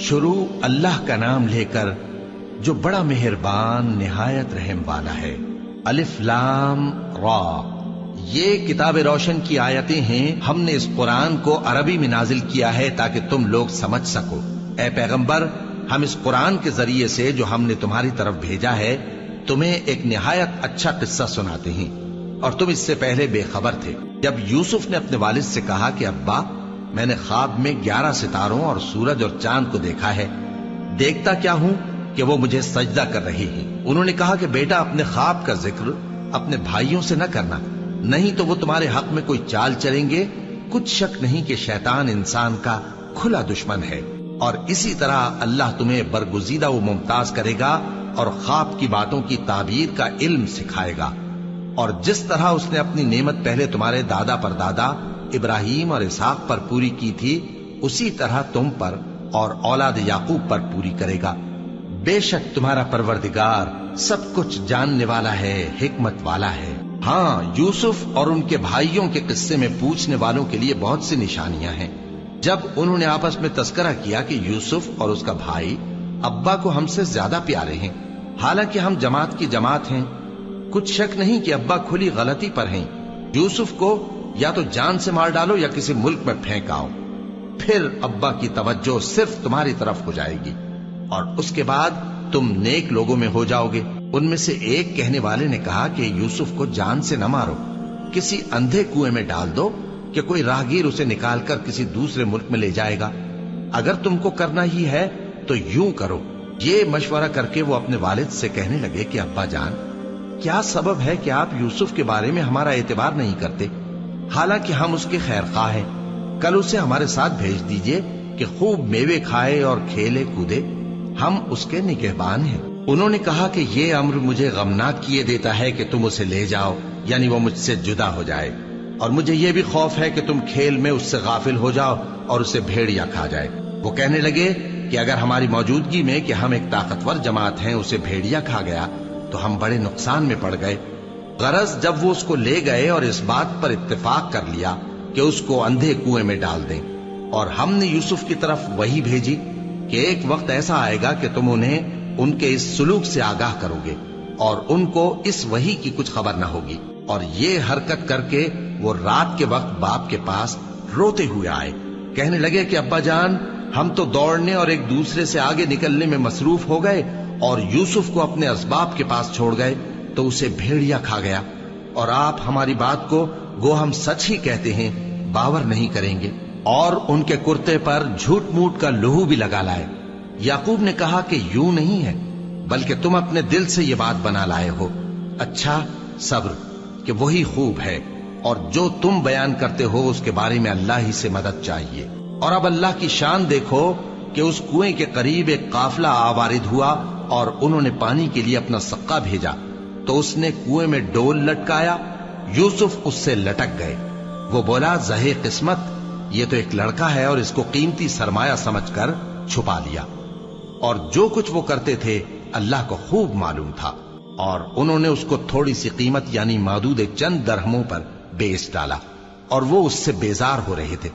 شروع اللہ کا نام لے کر جو بڑا مہربان نہایت رحم والا ہے۔ الف لام را، یہ کتاب روشن کی آیتیں ہیں۔ ہم نے اس قرآن کو عربی میں نازل کیا ہے تاکہ تم لوگ سمجھ سکو۔ اے پیغمبر، ہم اس قرآن کے ذریعے سے جو ہم نے تمہاری طرف بھیجا ہے تمہیں ایک نہایت اچھا قصہ سناتے ہیں، اور تم اس سے پہلے بے خبر تھے۔ جب یوسف نے اپنے والد سے کہا کہ ابا، میں نے خواب میں 11 ستاروں اور سورج اور چاند کو دیکھا ہے، دیکھتا کیا ہوں کہ وہ مجھے سجدہ کر رہے ہیں۔ انہوں نے کہا کہ بیٹا، اپنے خواب کا ذکر اپنے بھائیوں سے نہ کرنا، نہیں تو وہ تمہارے حق میں کوئی چال چلیں گے۔ کچھ شک نہیں کہ شیطان انسان کا کھلا دشمن ہے، اور اسی طرح اللہ تمہیں برگزیدہ و ممتاز کرے گا اور خواب کی باتوں کی تعبیر کا علم سکھائے گا، اور جس طرح اس نے اپنی نعمت پہلے تمہارے دادا پر دادا ابراہیم اور اسحاق پر پوری کی تھی، اسی طرح تم پر اور اولاد یعقوب پر پوری کرے گا۔ بے شک تمہارا پروردگار سب کچھ جاننے والا ہے، حکمت والا ہے۔ ہاں، یوسف اور ان کے بھائیوں کے قصے میں پوچھنے والوں کے لیے بہت سی نشانیاں ہیں۔ جب انہوں نے آپس میں تذکرہ کیا کہ یوسف اور اس کا بھائی ابا کو ہم سے زیادہ پیارے ہیں، حالانکہ ہم جماعت کی جماعت ہیں، کچھ شک نہیں کہ ابا کھلی غلطی پر ہیں۔ یوسف کو یا تو جان سے مار ڈالو یا کسی ملک میں پھینک آؤ، پھر ابا کی توجہ صرف تمہاری طرف ہو جائے گی، اور اس کے بعد تم نیک لوگوں میں ہو جاؤ گے۔ ان میں سے ایک کہنے والے نے کہا کہ یوسف کو جان سے نہ مارو، کسی اندھے کنویں میں ڈال دو کہ کوئی راہگیر اسے نکال کر کسی دوسرے ملک میں لے جائے گا۔ اگر تم کو کرنا ہی ہے تو یوں کرو۔ یہ مشورہ کر کے وہ اپنے والد سے کہنے لگے کہ ابا جان، کیا سبب ہے کہ آپ یوسف کے بارے میں ہمارا اعتبار نہیں کرتے، حالانکہ ہم اس کے خیر خواہ ہیں؟ کل اسے ہمارے ساتھ بھیج دیجئے کہ خوب میوے کھائے اور کھیلے کودے، ہم اس کے نگہبان ہیں۔ انہوں نے کہا کہ یہ امر مجھے غمناک کیے دیتا ہے کہ تم اسے لے جاؤ، یعنی وہ مجھ سے جدا ہو جائے، اور مجھے یہ بھی خوف ہے کہ تم کھیل میں اس سے غافل ہو جاؤ اور اسے بھیڑیا کھا جائے۔ وہ کہنے لگے کہ اگر ہماری موجودگی میں کہ ہم ایک طاقتور جماعت ہیں اسے بھیڑیا کھا گیا تو ہم بڑے نقصان میں پڑ گئے۔ غرض جب وہ اس کو لے گئے اور اس بات پر اتفاق کر لیا کہ اس کو اندھے کنویں میں ڈال دیں، اور ہم نے یوسف کی طرف وحی بھیجی کہ ایک وقت ایسا آئے گا کہ تم انہیں ان کے اس سلوک سے آگاہ کرو گے، اور ان کو اس وحی کی کچھ خبر نہ ہوگی۔ اور یہ حرکت کر کے وہ رات کے وقت باپ کے پاس روتے ہوئے آئے، کہنے لگے کہ ابا جان، ہم تو دوڑنے اور ایک دوسرے سے آگے نکلنے میں مصروف ہو گئے اور یوسف کو اپنے اسباب کے پاس چھوڑ گئے تو اسے بھیڑیا کھا گیا، اور آپ ہماری بات کو گو ہم سچ ہی کہتے ہیں باور نہیں کریں گے۔ اور ان کے کرتے پر جھوٹ موٹ کا لہو بھی لگا لائے۔ یعقوب نے کہا کہ یوں نہیں ہے، بلکہ تم اپنے دل سے یہ بات بنا لائے ہو۔ اچھا، صبر کہ وہی خوب ہے، اور جو تم بیان کرتے ہو اس کے بارے میں اللہ ہی سے مدد چاہیے۔ اور اب اللہ کی شان دیکھو کہ اس کنویں کے قریب ایک قافلہ آوارد ہوا اور انہوں نے پانی کے لیے اپنا سقا بھیجا، تو اس نے کنویں میں ڈول لٹکایا، یوسف اس سے لٹک گئے۔ وہ بولا، زہے قسمت، یہ تو ایک لڑکا ہے، اور اس کو قیمتی سرمایہ سمجھ کر چھپا لیا۔ اور جو کچھ وہ کرتے تھے اللہ کو خوب معلوم تھا، اور انہوں نے اس کو تھوڑی سی قیمت یعنی معدود چند درہموں پر بیچ ڈالا، اور وہ اس سے بیزار ہو رہے تھے۔